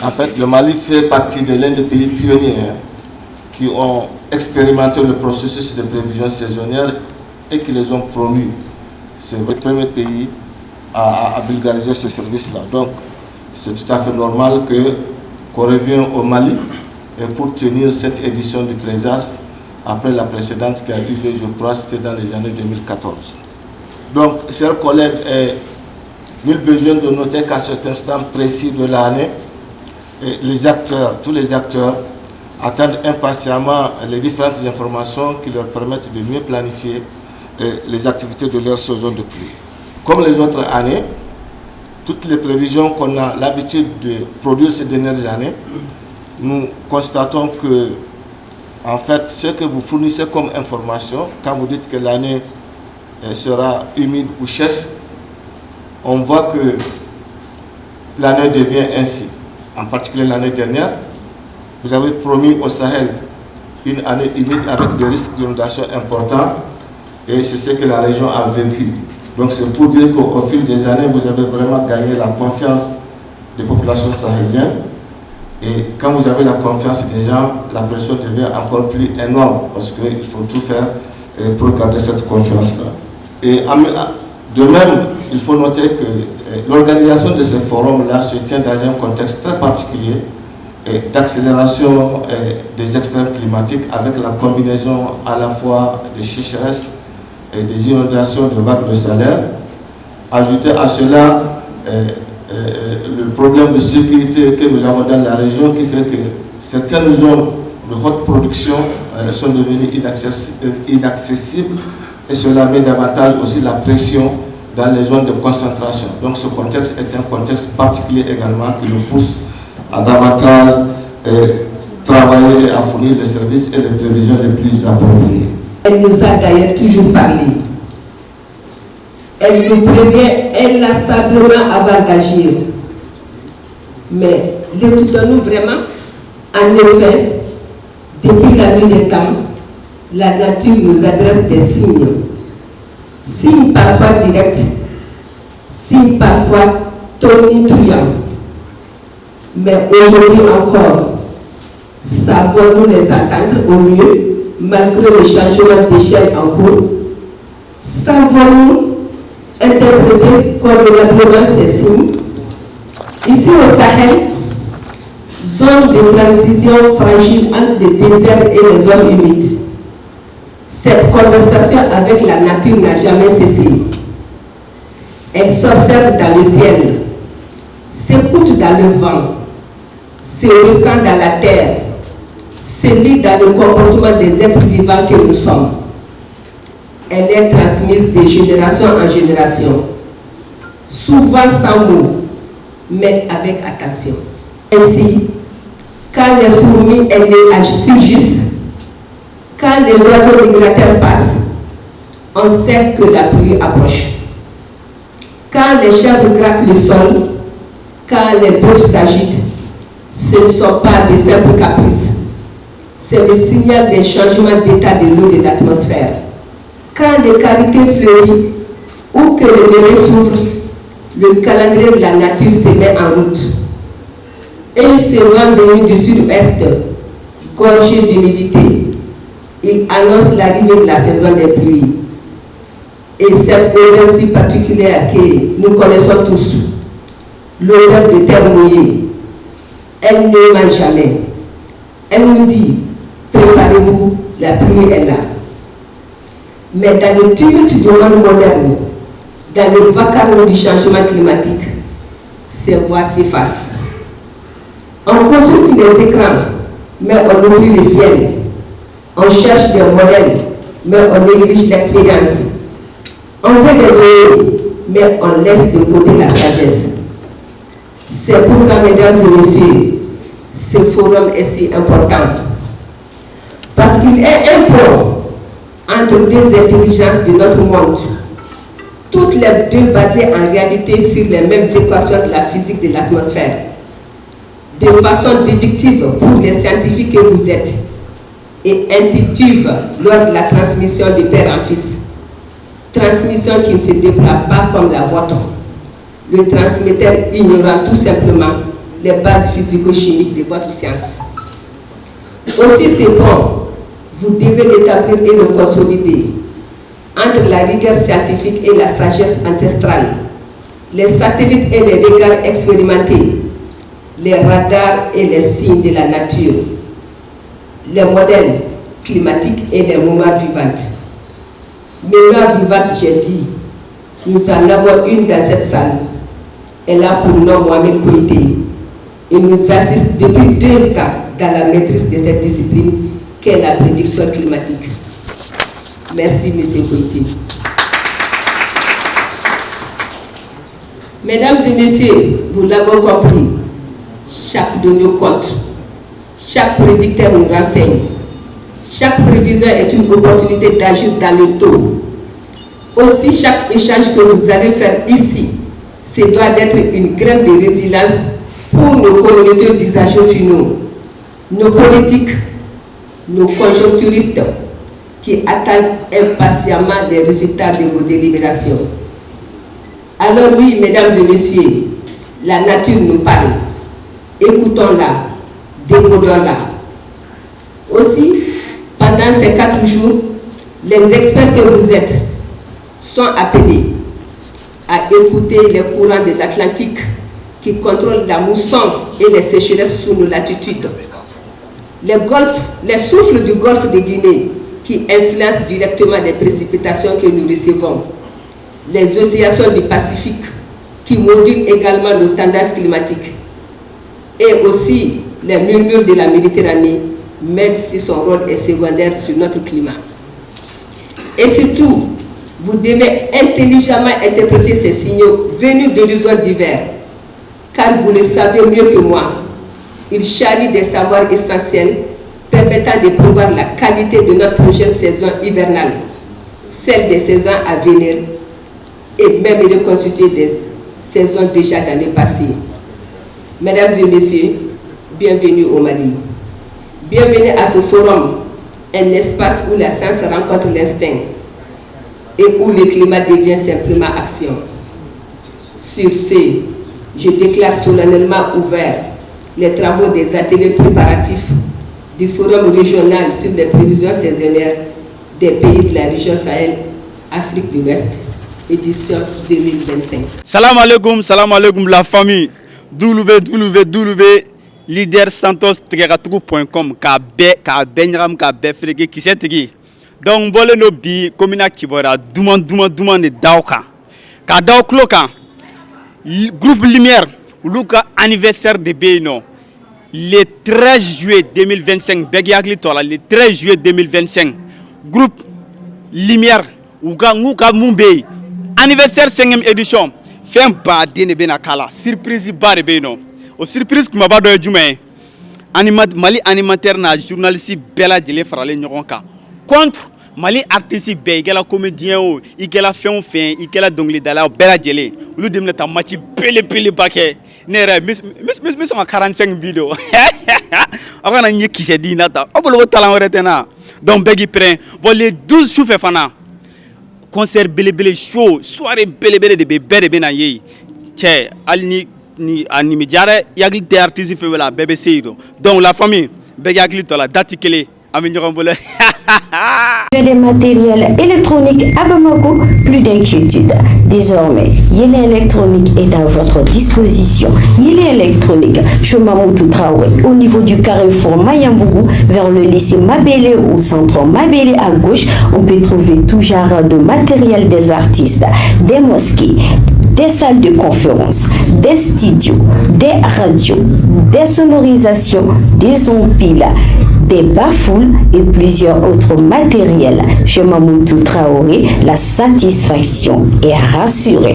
En fait, le Mali fait partie de l'un des pays pionniers qui ont expérimenté le processus de prévision saisonnière et qui les ont promus. C'est le premier pays à vulgariser ce service-là. Donc, c'est tout à fait normal qu'on revienne au Mali et pour tenir cette édition du Trésas après la précédente qui a eu lieu, je crois, c'était dans les années 2014. Donc, chers collègues, nul besoin de noter qu'à cet instant précis de l'année, les acteurs, tous les acteurs, attendent impatiemment les différentes informations qui leur permettent de mieux planifier les activités de leur saison de pluie. Comme les autres années, toutes les prévisions qu'on a l'habitude de produire ces dernières années, nous constatons que, en fait, ce que vous fournissez comme information, quand vous dites que l'année sera humide ou sèche, on voit que l'année devient ainsi. En particulier l'année dernière, vous avez promis au Sahel une année humide avec des risques d'inondation importants et c'est ce que la région a vécu. Donc c'est pour dire qu'au fil des années, vous avez vraiment gagné la confiance des populations sahéliennes. Et quand vous avez la confiance des gens, la pression devient encore plus énorme parce qu'il faut tout faire pour garder cette confiance-là. Et de même, il faut noter que l'organisation de ces forums-là se tient dans un contexte très particulier d'accélération des extrêmes climatiques avec la combinaison à la fois des sécheresses et des inondations de vagues de chaleur. Ajouter à cela le problème de sécurité que nous avons dans la région qui fait que certaines zones de haute production sont devenues inaccessibles et cela met davantage aussi la pression dans les zones de concentration. Donc ce contexte est un contexte particulier également qui nous pousse à davantage travailler et à fournir les services et les prévisions les plus appropriées. Elle nous a d'ailleurs toujours parlé. Elle nous prévient inlassablement avant d'agir. Mais l'écoutons-nous vraiment? En effet, depuis la nuit des temps, la nature nous adresse des signes. Signes parfois directs, signes parfois tonitruants. Mais aujourd'hui encore, savons-nous les entendre au mieux, malgré le changement d'échelle en cours? Savons-nous interpréter convenablement ces signes? Ici au Sahel, zone de transition fragile entre le désert et les zones humides, cette conversation avec la nature n'a jamais cessé. Elle s'observe dans le ciel, s'écoute dans le vent, se ressent dans la terre, se lit dans le comportement des êtres vivants que nous sommes. Elle est transmise de génération en génération, souvent sans mots, mais avec attention. Ainsi, quand les fourmis et les surgissent, quand les oiseaux migrateurs passent, on sait que la pluie approche. Quand les chèvres grattent le sol, quand les bœufs s'agitent, ce ne sont pas de simples caprices. C'est le signal d'un changement d'état de l'eau de l'atmosphère. Quand le karité fleurit ou que le nez s'ouvre, le calendrier de la nature se met en route. Et il se rend venu du sud-est, gorgé d'humidité. Il annonce l'arrivée de la saison des pluies. Et cette odeur si particulière que nous connaissons tous, l'odeur de terre mouillée, elle ne ment jamais. Elle nous dit, préparez-vous, la pluie est là. Mais dans le tumulte du monde moderne, dans le vacarme du changement climatique, ces voix s'effacent. On consulte les écrans, mais on oublie le ciel. On cherche des modèles, mais on néglige l'expérience. On veut des données, mais on laisse de côté la sagesse. C'est pourquoi, mesdames et messieurs, ce forum est si important. Parce qu'il est un pont entre deux intelligences de notre monde, toutes les deux basées en réalité sur les mêmes équations de la physique de l'atmosphère, de façon déductive pour les scientifiques que vous êtes, et intuitive lors de la transmission de père en fils. Transmission qui ne se déploie pas comme la vôtre. Le transmetteur ignorant tout simplement les bases physico-chimiques de votre science. Aussi, ce pont, vous devez l'établir et le consolider entre la rigueur scientifique et la sagesse ancestrale, les satellites et les regards expérimentés, les radars et les signes de la nature, les modèles climatiques et les mémoires vivantes. Mémoire vivante, j'ai dit, nous en avons une dans cette salle. Elle a pour nom Mohamed Koïté. Il nous assiste depuis 2 ans dans la maîtrise de cette discipline qu'est la prédiction climatique. Merci, M. Koïté. Mesdames et messieurs, vous l'avez compris, chaque donnée compte, chaque prédicteur nous renseigne, chaque prévision est une opportunité d'agir dans le taux. Aussi, chaque échange que vous allez faire ici, ce doit être une graine de résilience pour nos communautés d'usagers finaux, nos politiques, nos conjoncturistes qui attendent impatiemment les résultats de vos délibérations. Alors oui, mesdames et messieurs, la nature nous parle. Écoutons-la, décodons-la. Aussi, pendant ces 4 jours, les experts que vous êtes sont appelés à écouter les courants de l'Atlantique qui contrôlent la mousson et les sécheresses sous nos latitudes. Les souffles du golfe de Guinée qui influencent directement les précipitations que nous recevons. Les oscillations du Pacifique qui modulent également nos tendances climatiques. Et aussi les murmures de la Méditerranée, même si son rôle est secondaire sur notre climat. Et surtout, vous devez intelligemment interpréter ces signaux venus d'horizons divers, car vous le savez mieux que moi, ils charrient des savoirs essentiels permettant de prévoir la qualité de notre prochaine saison hivernale, celle des saisons à venir, et même reconstituer des saisons déjà d'années passées. Mesdames et messieurs, bienvenue au Mali. Bienvenue à ce forum, un espace où la science rencontre l'instinct et où le climat devient simplement action. Sur ce, je déclare solennellement ouvert les travaux des ateliers préparatifs du Forum régional sur les prévisions saisonnières des pays de la région Sahel, Afrique de l'Ouest, édition 2025. Salam alaikum la famille. www.leadersantos.com ka benyram ka befrege kisetigi. Donc bolé no bi komina kibora duman de dawka. Ka daw kloka. Groupe Lumière Luka anniversaire de Beino. Le 13 juillet 2025 Begiakli tola le 13 juillet 2025 groupe Lumière Uga Nguka Mumbai anniversaire 5e édition fin ba dene bena kala surprise bare beno o surprise kuma ba do jume Mali animateur na journaliste bela dele farale ñokon ka contre Mali artiste be igela comédien o igela fin igela dongli dala bela dele ulu demna ta match pele baké nere mis 45 vidéos akana ñi kissé di nata obolo talent retena donc begi prend bon les 12 jours fait fana concert belebele show soirée belebele de bébé bena yi tché alni ni animi jare yagli des artistes fait la BBC donc la famille begi yagli to la date kele ami ñoxom bole des matériels électroniques à Bamako, plus d'inquiétude. Désormais, Yélé électronique est à votre disposition. Yélé électronique, chemin Moutou Traoré, au niveau du carrefour Mayambougou, vers le lycée Mabélé au centre Mabélé à gauche, on peut trouver tout genre de matériel des artistes, des mosquées, des salles de conférence, des studios, des radios, des sonorisations, des empiles, des bafoules et plusieurs autres matériels. Chez Mamoutou Traoré, la satisfaction est rassurée.